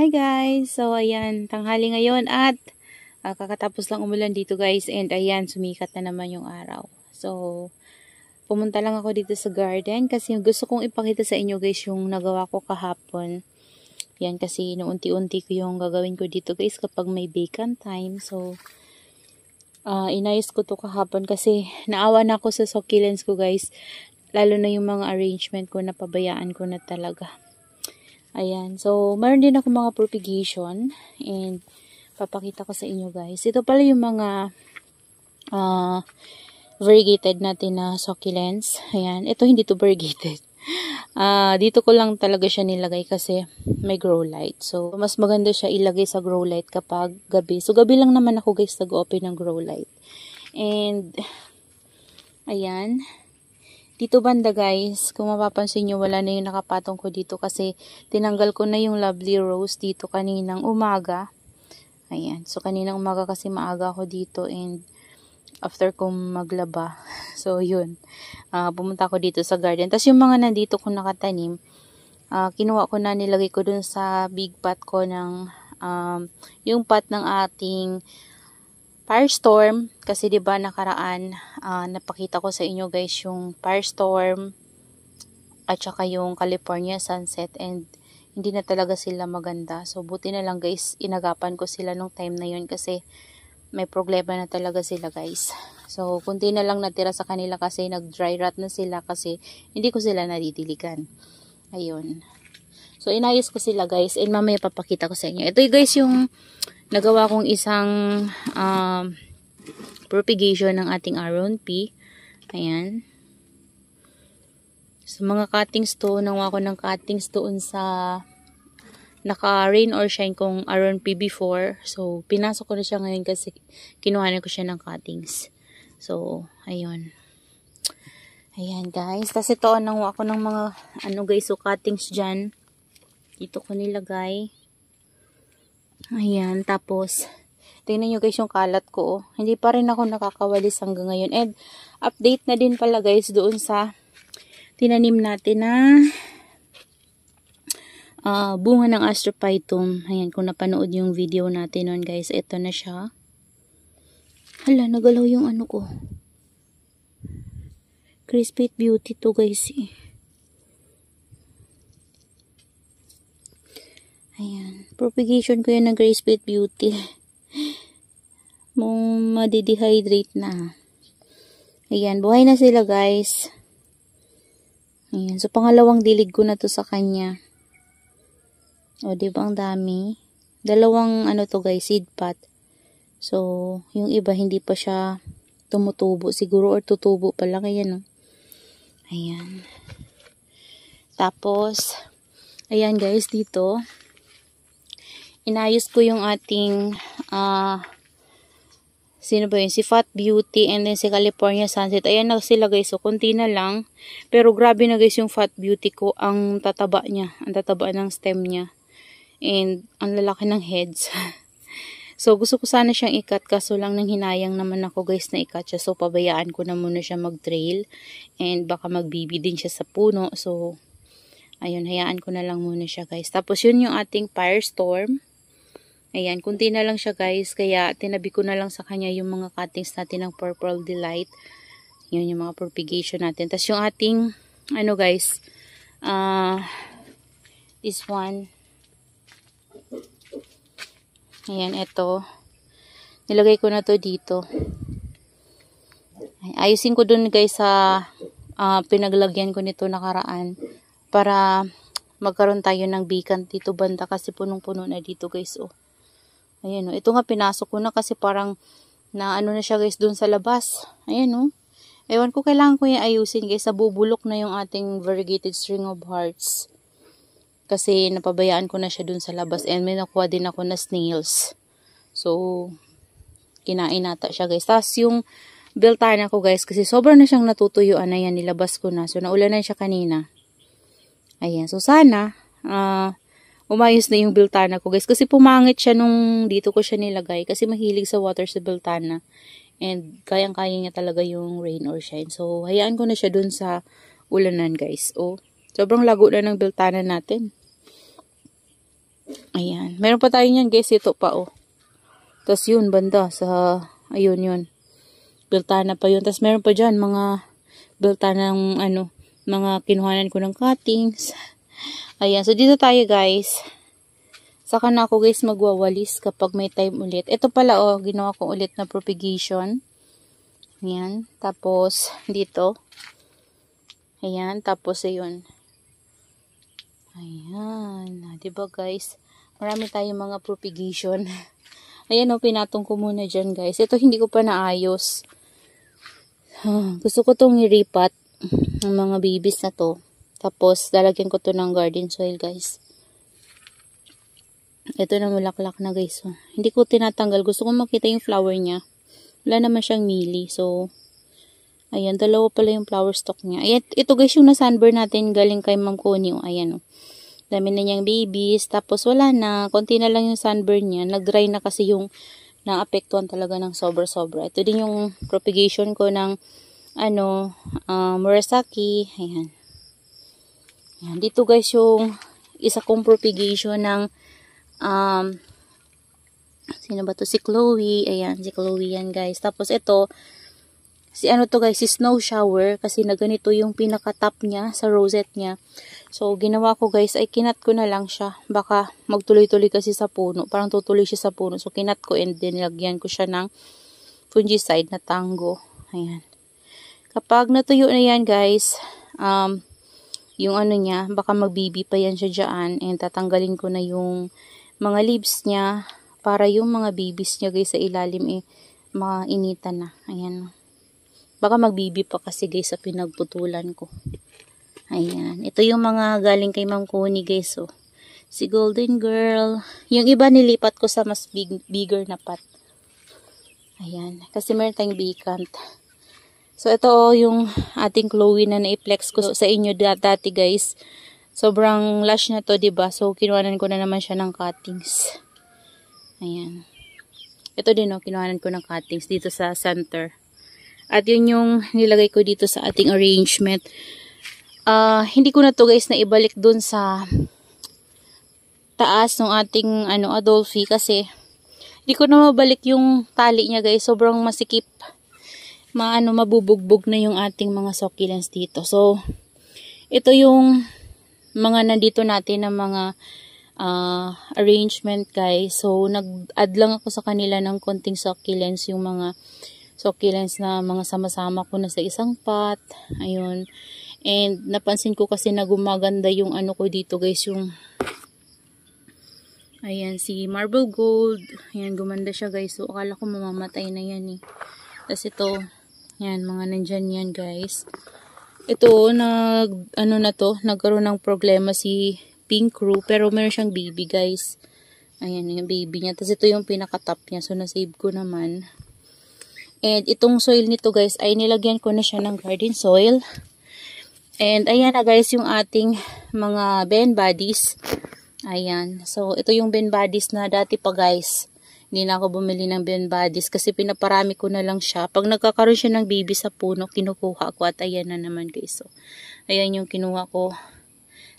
Hi guys! So ayan, tanghali ngayon at kakatapos lang umulan dito guys and ayan, sumikat na naman yung araw. So, pumunta lang ako dito sa garden kasi gusto kong ipakita sa inyo guys yung nagawa ko kahapon. Yan kasi inuunti-unti ko yung gagawin ko dito guys kapag may vacant time. So, inayos ko to kahapon kasi naawa na ako sa succulents ko guys. Lalo na yung mga arrangement ko, napabayaan ko na talaga. Ayan. So, meron din ako mga propagation and papakita ko sa inyo guys. Ito pala yung mga variegated natin na succulents. Ayan. Ito hindi to variegated. Dito ko lang talaga siya nilagay kasi may grow light. So, mas maganda siya ilagay sa grow light kapag gabi. So, gabi lang naman ako guys nag-open ng grow light. And, ayan. Dito banda guys, kung mapapansin nyo, wala na yung nakapatong ko dito kasi tinanggal ko na yung lovely rose dito kaninang umaga. Ayan, so kaninang umaga kasi maaga ako dito and after kong maglaba. So yun, pumunta ako dito sa garden. Tapos yung mga nandito kong nakatanim, kinuha ko na, nilagay ko dun sa big pot ko ng, yung pot ng ating Firestorm, kasi 'di ba nakaraan napakita ko sa inyo guys yung Firestorm at saka yung California Sunset and hindi na talaga sila maganda. So buti na lang guys, inagapan ko sila nung time na yun kasi may problema na talaga sila guys. So kunti na lang natira sa kanila kasi nag-dry rot na sila kasi hindi ko sila nadidiligan. Ayun. So inayos ko sila guys and mamaya papakita ko sa inyo. Ito guys yung nagawa kong isang propagation ng ating Aron P. Ayan. So, mga cuttings to. Nakuha ko ng cuttings doon sa naka-rain or shine kong Aron P before. So, pinasok ko na siya ngayon kasi kinuhanan ko siya ng cuttings. So, ayun. Ayan guys. Tapos ito, nakuha ko ng mga guys, so cuttings dyan. Dito ko nilagay. Ayan, tapos, tingnan nyo guys yung kalat ko. Oh. Hindi pa rin ako nakakawalis hanggang ngayon. And, update na din pala guys doon sa tinanim natin na bunga ng Astrophytum. Ayan, kung napanood yung video natin nun guys, ito na siya. Hala, nagalaw yung ano ko. Crispy Beauty to guys eh. Ayan. Propagation ko yan ng Grace Pit Beauty. Mong madidehydrate na. Ayan. Buhay na sila guys. Ayan. So, pangalawang dilig ko na to sa kanya. O, diba ang dami? Dalawang to guys, seed pot. So, yung iba hindi pa siya tumutubo. Siguro or tutubo pa lang. Ayan o. Ayan. Tapos, ayan guys, dito. Inayos ko yung ating sino ba yun? Si Fat Beauty and then si California Sunset. Ayan na sila guys. So, konti na lang. Pero grabe na guys yung Fat Beauty ko. Ang tataba niya. Ang tataba ng stem niya. And ang lalaki ng heads. So, gusto ko sana siyang ikat. Kaso lang nang hinayang naman ako guys na ikat siya. So, pabayaan ko na muna siya mag-trail. And baka magbibi din siya sa puno. So, ayun. Hayaan ko na lang muna siya guys. Tapos, yun yung ating Firestorm. Ayan, kunti na lang siya guys, kaya tinabi ko na lang sa kanya yung mga cuttings natin ng Purple Delight. Yun yung mga propagation natin. Tapos yung ating, guys, this one. Ayan, ito. Nilagay ko na to dito. Ayusin ko dun guys sa pinaglagyan ko nito nakaraan para magkaroon tayo ng vacant dito banda kasi punong-puno na dito guys, oh. Ayan o. Ito nga pinasok ko na kasi parang na na siya guys dun sa labas. Ayan o. Ewan ko, kailangan ko yung ayusin guys. Nabubulok na yung ating variegated string of hearts. Kasi napabayaan ko na siya dun sa labas. And may nakuha din ako na snails. So, kinain nata siya guys. Tapos yung beltana ko guys. Kasi sobrang na siyang natutuyuan. Ayan, nilabas ko na. So, naulanan siya kanina. Ayan. So, sana, umayos na yung beltana ko guys. Kasi pumangit siya nung dito ko siya nilagay. Kasi mahilig sa water sa beltana. And kayang-kaya niya talaga yung rain or shine. So, hayaan ko na siya dun sa ulanan guys. Oh, sobrang lago na ng beltana natin. Ayan. Meron pa tayo niyan guys. Ito pa oh. Tapos yun banda sa, ayun yun. Biltana pa yun. Tapos meron pa dyan mga biltana ng ano, mga kinuhanan ko ng cuttings. Ayan. So dito tayo guys. Saka na ako guys magwawalis kapag may time ulit. Ito pala oh. Ginawa ko ulit na propagation. Ayan. Tapos dito. Ayan. Tapos ayun. Ayan. Diba guys? Marami tayong mga propagation. Ayan o, pinatong ko muna dyan guys. Ito hindi ko pa naayos. Gusto ko itong iripat. Ang mga babies na to. Tapos, lalagyan ko to ng garden soil guys. Ito na mulaklak na guys. Oh. Hindi ko tinatanggal. Gusto ko makita yung flower niya. Wala naman siyang mili. So, ayan. Dalawa pala yung flower stalk niya. Ayan, ito guys yung na-sunburn natin galing kay Ma'am Connie. Oh, ayan o. Dami na niyang babies. Tapos wala na. Konti na lang yung sunburn niya. Nag-dry na kasi yung naapektuhan talaga ng sobra-sobra. Ito din yung propagation ko ng ano, Murasaki. Ayan. Ayan. Dito guys yung isa kong propagation ng sino ba to? Si Chloe. Ayan. Si Chloe yan guys. Tapos ito si ano to guys, si Snow Shower kasi na ganito yung pinaka-top niya sa rosette niya. So, ginawa ko guys, ay kinat ko na lang siya. Baka magtuloy-tuloy kasi sa puno. Parang tutuloy siya sa puno. So, kinat ko and then nilagyan ko siya ng fungicide na tango. Ayan. Kapag natuyo na yan guys, yung ano niya, baka magbibi pa yan siya dyan. And tatanggalin ko na yung mga leaves niya para yung mga babies niya guys sa ilalim mainitan na. Ayan. Baka magbibi pa kasi guys sa pinagputulan ko. Ayan. Ito yung mga galing kay Ma'am Connie guys. Oh. Si Golden Girl. Yung iba nilipat ko sa mas bigger na pot. Ayan. Kasi meron tayong vacant. So ito oh, yung ating Chloe na na-flex ko sa inyo dati guys. Sobrang lush na to diba? So kinuhanan ko na naman siya ng cuttings. Ayan. Ito din oh, kinuhanan ko ng cuttings dito sa center. At yun yung nilagay ko dito sa ating arrangement. Hindi ko na to guys na ibalik dun sa taas ng ating Adolphi kasi hindi ko na mabalik yung tali niya guys. Sobrang masikip. Mabubugbog na yung ating mga succulents dito. So, ito yung mga nandito natin na mga arrangement guys. So, nag-add lang ako sa kanila ng konting succulents, yung mga succulents na mga sama-sama ko na sa isang pot. Ayun. And napansin ko kasi na gumaganda yung ano ko dito guys, yung ayan, si Marble Gold. Ayan, gumanda siya guys. So, akala ko mamamatay na yan eh. Tapos ito, ayan, mga nandyan yan guys. Ito, nagkaroon ng problema si Pink Crew. Pero meron siyang baby guys. Ayan, yung baby niya. Tapos ito yung pinaka-top niya. So, nasave ko naman. And itong soil nito guys ay nilagyan ko na siya ng garden soil. And ayan na guys yung ating mga Ben Bodies. Ayan. So ito yung Ben Bodies na dati pa guys. Hindi na ako bumili ng Ben Bodies kasi pinaparami ko na lang siya. Pag nagkakaroon siya ng baby sa puno, kinukuha ko at ayan na naman guys. So ayan yung kinuha ko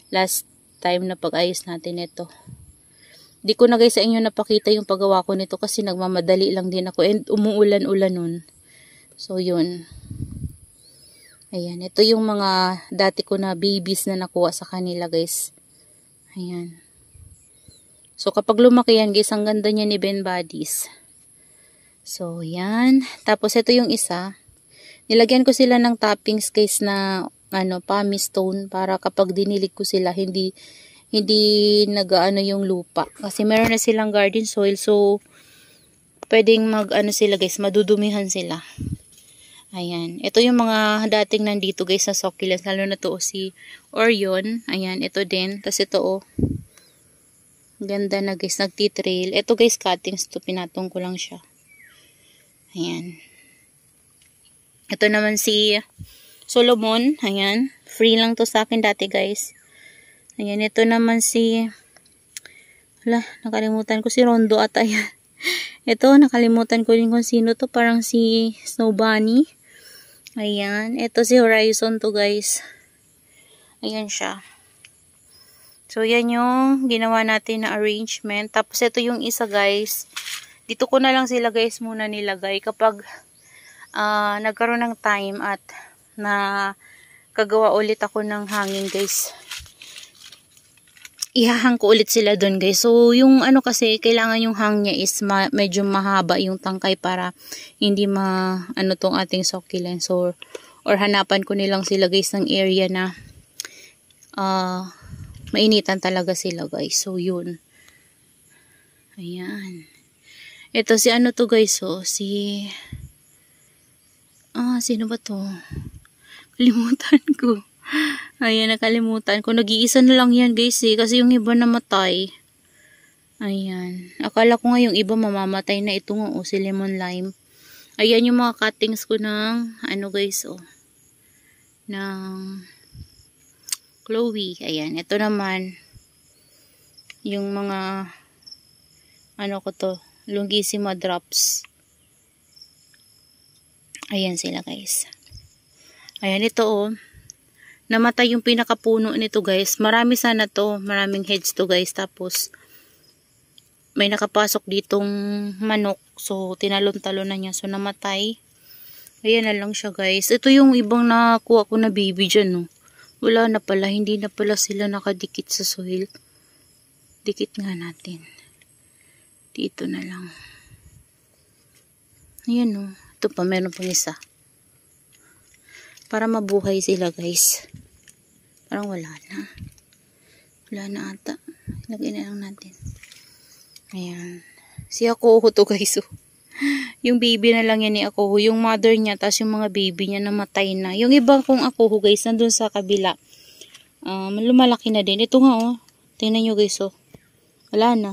last time na pag-ayos natin ito. Di ko na guys sa inyo napakita yung paggawa ko nito kasi nagmamadali lang din ako and umuulan-ulan nun. So yun. Ayan. Ito yung mga dati ko na babies na nakuha sa kanila guys. Ayan. So kapag lumaki yan guys, ang ganda niya ni Ben Bodies. So yan. Tapos ito yung isa. Nilagyan ko sila ng toppings guys na pumice stone para kapag dinilig ko sila hindi nag-ano yung lupa. Kasi meron na silang garden soil. So, pwedeng sila guys, madudumihan sila. Ayan. Ito yung mga dating nandito guys na succulents. Lalo na to si Orion. Ayan. Ito din. Tapos ito oh. Ganda na guys. Nagtitrail. Ito guys cuttings. Ito pinatong ko lang siya. Ayan. Ito naman si Solomon. Ayan. Free lang to sa akin dati guys. Ayan, ito naman nakalimutan ko si Rondo at ayan. Ito, nakalimutan ko din kung sino to. Parang si Snow Bunny. Ayan, ito si Horizon to guys. Ayan siya. So, yan yung ginawa natin na arrangement. Tapos, ito yung isa guys. Dito ko na lang sila guys muna nilagay kapag nagkaroon ng time at kagawa ulit ako ng hangin guys. Ihahang ko ulit sila doon guys. So, yung ano kasi, kailangan yung hang niya is medyo mahaba yung tangkay para hindi ano tong ating succulents. Or hanapan ko nilang sila guys ng area na mainitan talaga sila guys. So, yun. Ayan. Ito si ano to guys. So, sino ba to? Kalimutan ko. Ayan, nakalimutan ko. Nag-iisa na lang yan guys kasi yung iba namatay. Ayan. Akala ko nga yung iba mamamatay na. Ito nga si lemon lime. Ayan yung mga cuttings ko ng ano guys ng Chloe. Ayan. Ito naman yung mga ano ko to. Longissima drops. Ayan sila guys. Ayan ito namatay yung pinakapuno nito guys. Marami sana to. Maraming heads to guys. Tapos may nakapasok ditong manok. So tinalon-talon na niya. So namatay. Ayan na lang siya guys. Ito yung ibang nakuha ko na baby dyan no. Wala na pala. Hindi na pala sila nakadikit sa soil. Dikit nga natin. Dito na lang. Ayan no. Ito pa meron pang isa. Para mabuhay sila guys. Parang wala na. Wala na ata. Lagay na lang natin. Ayan. Si Akuho to guys. Yung baby na lang yan ni Akuho. Yung mother niya. Tapos yung mga baby niya namatay na. Yung ibang kong Akuho guys. Nandun sa kabila. Lumalaki na din. Ito nga tingnan nyo guys Wala na.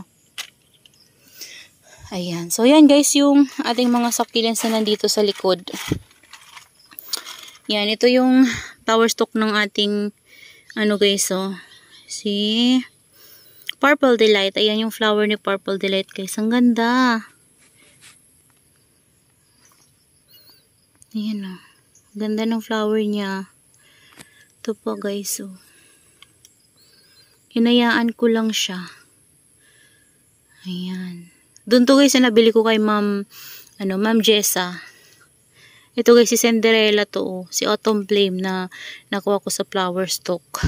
Ayan. So yan guys yung ating mga succulents na nandito sa likod. Yan. Ito yung power stock ng ating ano guys si Purple Delight. Ayan yung flower ni Purple Delight guys. Ang ganda. Ayan ganda ng flower niya. Ito po guys hinayaan ko lang siya. Ayan. Doon to guys na nabili ko kay Ma'am Jessa. Ito guys, si Cinderella to. Si Autumn Flame na nakuha ko sa flower stock.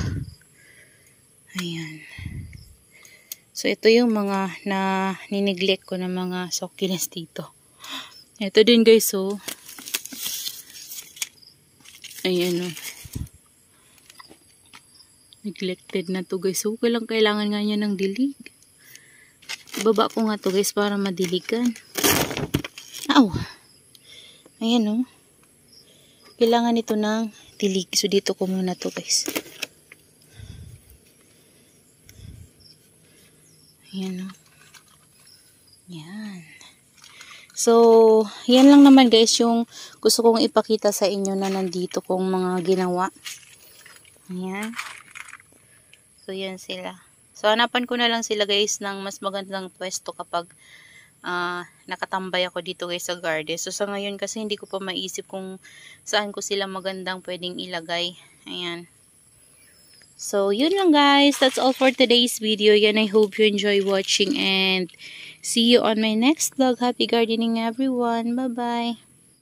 Ayan. So, ito yung mga niniglect ko na mga succulents dito. Ito din guys, Ayan, neglected na to guys. So, kailangan nga niya ng dilig. Ibaba ko nga to guys para madiligan. Ow! Ayan kailangan ito ng dilig. So, dito ko muna to guys. Ayan Yan. So, yan lang naman guys yung gusto kong ipakita sa inyo na nandito kong mga ginawa. Ayan. So, yan sila. So, hanapan ko na lang sila guys ng mas magandang pwesto kapag nakatambay ako dito guys sa garden. So sa ngayon kasi hindi ko pa maisip kung saan ko sila magandang pwedeng ilagay. Ayan. So yun lang guys. That's all for today's video. Yan, I hope you enjoy watching and see you on my next vlog. Happy gardening everyone. Bye bye.